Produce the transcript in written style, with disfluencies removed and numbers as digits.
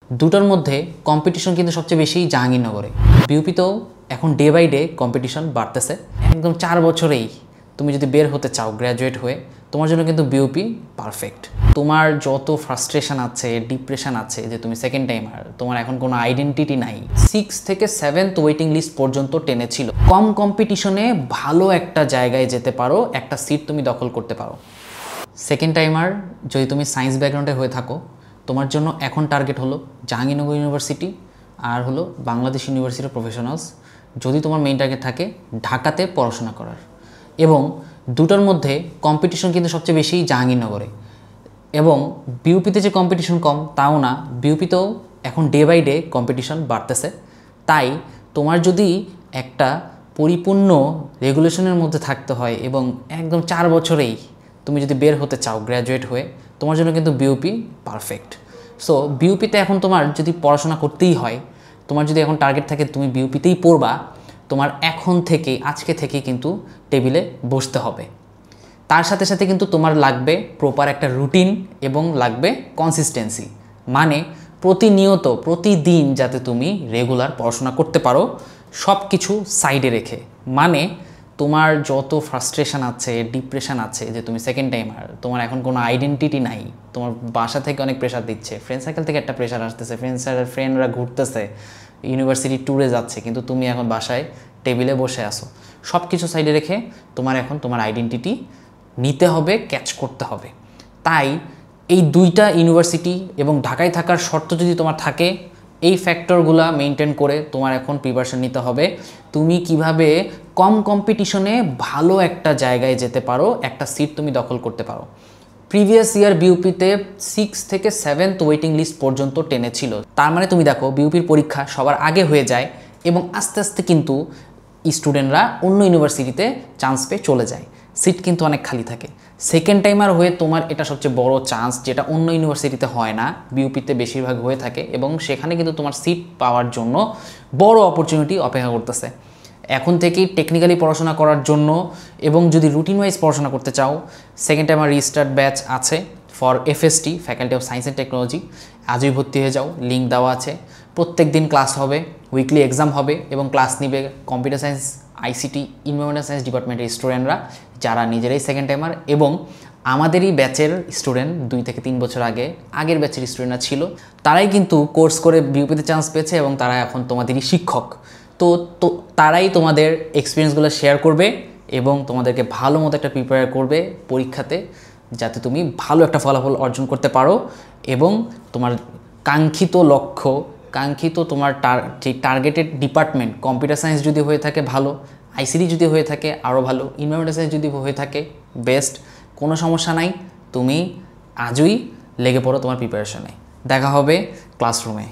দুটোর মধ্যে কম্পিটিশন কিন্তু সবচেয়ে বেশি জাহাঙ্গীরনগরে। বিউপিতেও এখন ডে বাই ডে কম্পিটিশন বাড়তেছে। একদম 4 বছরেই তুমি যদি বের হতে চাও গ্র্যাজুয়েট হয়ে, তোমার জন্য কিন্তু বিউপি পারফেক্ট। তোমার যত ফ্রাস্ট্রেশন আছে, ডিপ্রেশন আছে যে তুমি সেকেন্ড টাইমার, তোমার এখন কোনো আইডেন্টিটি নাই, 6 থেকে 7th ওয়েটিং লিস্ট পর্যন্ত টেনেছিল। কম কম্পিটিশনে ভালো একটা জায়গায় যেতে পারো, একটা সিট তুমি দখল করতে পারো। সেকেন্ড টাইমার যদি তুমি সায়েন্স ব্যাকগ্রাউন্ডে হয়ে থাকো, তোমার জন্য এখন টার্গেট হলো জাহাঙ্গীরনগর ইউনিভার্সিটি আর হলো বাংলাদেশ ইউনিভার্সিটি প্রফেশনালস। যদি তোমার মেইন টার্গেট থাকে ঢাকাতে পড়াশোনা করার, এবং দুটোর মধ্যে কম্পিটিশন কিন্তু সবচেয়ে বেশি জাহাঙ্গীরনগরে। এবং বিউপিতে যে কম্পিটিশন কম তাও না, বিউপিতেও এখন ডে বাই ডে কম্পিটিশন বাড়তেছে। তাই তোমার যদি একটা পরিপূর্ণ রেগুলেশনের মধ্যে থাকতে হয় এবং একদম 4 বছরেই তুমি যদি বের হতে চাও গ্র্যাজুয়েট হয়ে, তোমার জন্য কিন্তু বিউপি পারফেক্ট। সো বিউপিতে এখন তোমার যদি পড়াশোনা করতেই হয়, তোমার যদি এখন টার্গেট থাকে তুমি বিউপিতেই পড়বা, তোমার এখন থেকে আজকে থেকে কিন্তু টেবিলে বসতে হবে। তার সাথে সাথে কিন্তু তোমার লাগবে প্রপার একটা রুটিন এবং লাগবে কনসিস্টেন্সি, মানে প্রতিনিয়ত প্রতিদিন যাতে তুমি রেগুলার পড়াশোনা করতে পারো, সব কিছু সাইডে রেখে। মানে তোমার যত ফ্রাস্ট্রেশন আছে, ডিপ্রেশন আছে যে তুমি সেকেন্ড টাইমার, তোমার এখন কোনো আইডেন্টিটি নাই, তোমার বাসা থেকে অনেক প্রেশার দিচ্ছে, ফ্রেন্ড সার্কেল থেকে একটা প্রেশার আসতেছে, ফ্রেন্ডরা ঘুরতেছে, ইউনিভার্সিটি ট্যুরে যাচ্ছে, কিন্তু তুমি এখন বাসায় টেবিলে বসে আসো। সব কিছু সাইডে রেখে তোমার এখন তোমার আইডেন্টিটি নিতে হবে, ক্যাচ করতে হবে। তাই এই দুইটা ইউনিভার্সিটি এবং ঢাকায় থাকার শর্ত যদি তোমার থাকে, এই ফ্যাক্টরগুলো মেনটেন করে তোমার এখন প্রিপারেশন নিতে হবে তুমি কিভাবে কম কম্পিটিশনে ভালো একটা জায়গায় যেতে পারো, একটা সিট তুমি দখল করতে পারো। প্রিভিয়াস ইয়ার বিউপিতে 6 থেকে 7th ওয়েটিং লিস্ট পর্যন্ত টেনেছিল। তার মানে তুমি দেখো বিউপির পরীক্ষা সবার আগে হয়ে যায় এবং আস্তে আস্তে কিন্তু স্টুডেন্টরা অন্য ইউনিভার্সিটিতে চান্স পেয়ে চলে যায়, সিট কিন্তু অনেক খালি থাকে। সেকেন্ড টাইমার হয়ে তোমার এটা সবচেয়ে বড় চান্স, যেটা অন্য ইউনিভার্সিটিতে হয় না, বিউপিতে বেশিরভাগ হয়ে থাকে, এবং সেখানে কিন্তু তোমার সিট পাওয়ার জন্য বড় অপরচুনিটি অপেক্ষা করতেছে। এখন থেকেই টেকনিক্যালি পড়াশোনা করার জন্য এবং যদি রুটিন ওয়াইজ পড়াশোনা করতে চাও, সেকেন্ড টাইমার রিস্টার্ট ব্যাচ আছে for FST, faculty of science and technology. আজই ভর্তি হয়ে যাও, লিঙ্ক দেওয়া আছে। প্রত্যেক দিন ক্লাস হবে, উইকলি এক্সাম হবে, এবং ক্লাস নিবে computer science, ICT, environmental science ডিপার্টমেন্টের স্টুডেন্টরা যারা নিজেরাই সেকেন্ড টাইমার, এবং আমাদেরই ব্যাচের স্টুডেন্ট 2 থেকে 3 বছর আগের ব্যাচের স্টুডেন্টরা ছিল, তারাই কিন্তু কোর্স করে বিউপিতে চান্স পেয়েছে এবং তারা এখন তোমাদেরই শিক্ষক। তো তারাই তোমাদের এক্সপিরিয়েন্সগুলো শেয়ার করবে এবং তোমাদেরকে ভালো মতো একটা প্রিপেয়ার করবে পরীক্ষাতে, যাতে তুমি ভালো একটা ফলাফল অর্জন করতে পারো এবং তোমার কাঙ্ক্ষিত লক্ষ্য, কাঙ্ক্ষিত তোমার যে টার্গেটেড ডিপার্টমেন্ট, কম্পিউটার সায়েন্স যদি হয়ে থাকে ভালো, আইসিটি যদি হয়ে থাকে আরও ভালো, এনভায়রনমেন্টাল সায়েন্স যদি হয়ে থাকে বেস্ট। কোনো সমস্যা নাই, তুমি আজই লেগে পড়ো তোমার প্রিপারেশনে। দেখা হবে ক্লাসরুমে।